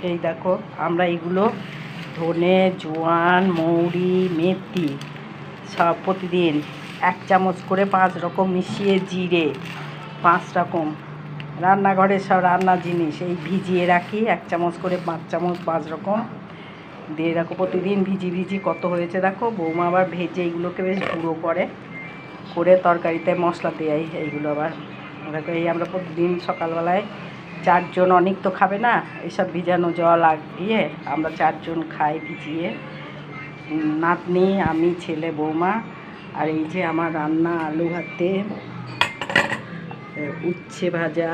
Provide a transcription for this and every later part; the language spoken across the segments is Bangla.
এই দেখো আমরা এগুলো ধনে, জোয়ান, মৌরি, মেথি সব প্রতিদিন 1 চামচ করে 5 রকম মিশিয়ে, জিরে 5 রকম রান্নাঘরে সব রান্নার জিনিস এই ভিজিয়ে রাখি। 1 চামচ করে 5 চামচ 5 রকম দিয়ে রাখো প্রতিদিন ভিজি। কত হয়েছে দেখো। বৌমা আবার ভেজে এইগুলোকে বেশ গুঁড়ো করে তরকারিতে মশলা দেয়। এইগুলো আবার দেখো, এই আমরা প্রতিদিন সকালবেলায় 4 জন, অনেক তো খাবে না, এইসব ভিজানো জল দিয়ে আমরা 4 জন খাই ভিজিয়ে। নাতনি, আমি, ছেলে, বৌমা। আর এই যে আমার রান্না আলু ভাতে, উচ্ছে ভাজা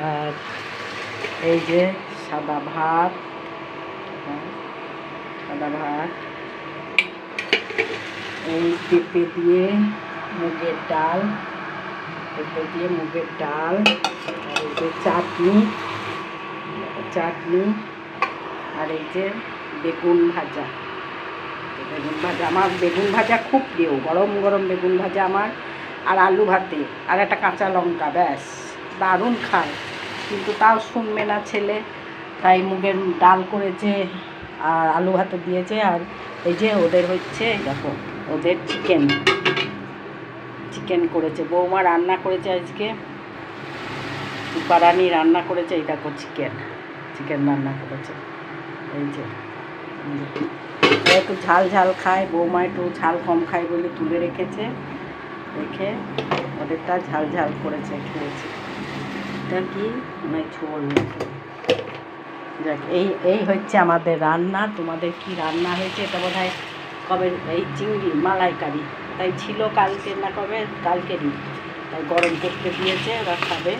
আর এই যে সাদা ভাত, এই পেঁপে দিয়ে মুগের ডাল, আর এই যে চাটনি, আর এই যে বেগুন ভাজা। আমার বেগুন ভাজা খুব প্রিয়, গরম গরম বেগুন ভাজা আমার, আর আলু ভাতে আর একটা কাঁচা লঙ্কা, ব্যাস দারুণ খায়। কিন্তু তাও শুনবে না ছেলে, তাই মুগের ডাল করেছে আর আলু ভাতে দিয়েছে। আর এই যে ওদের হচ্ছে, দেখো ওদের চিকেন করেছে, বৌমা রান্না করেছে আজকে, রূপারানি রান্না করেছে। এই দেখো চিকেন রান্না করেছে। এই যে একটু ঝাল খায়, বৌমা একটু ঝাল কম খায় বলে তুলে রেখে ওদেরটা ঝাল করেছে, খেয়েছে। এটা কি মানে ঝোল। যাক, এই হচ্ছে আমাদের রান্না। তোমাদের কি রান্না হয়েছে? এটা বোধ হয় কবে, এই চিংড়ি মালাইকারি, তাই ছিল কালকে না কবে, কালকেরই, তাই গরম করতে দিয়েছে, ওরা খাবে।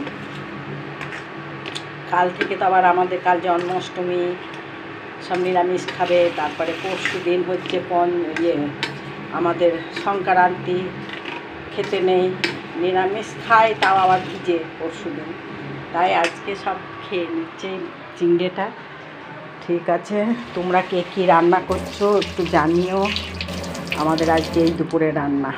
কাল থেকে তো আবার আমাদের কাল জন্মাষ্টমী, সব নিরামিষ খাবে। তারপরে পরশু দিন হচ্ছে আমাদের সংক্রান্তি, খেতে নেই, নিরামিষ খায়, তাও আবার ভিজে পরশু দিন, তাই আজকে সব খেয়ে নিচ্ছে চিংড়িটা। ঠিক আছে, তোমরা কে কী রান্না করছো একটু জানিও। আমাদের আজকে এই দুপুরে রান্না।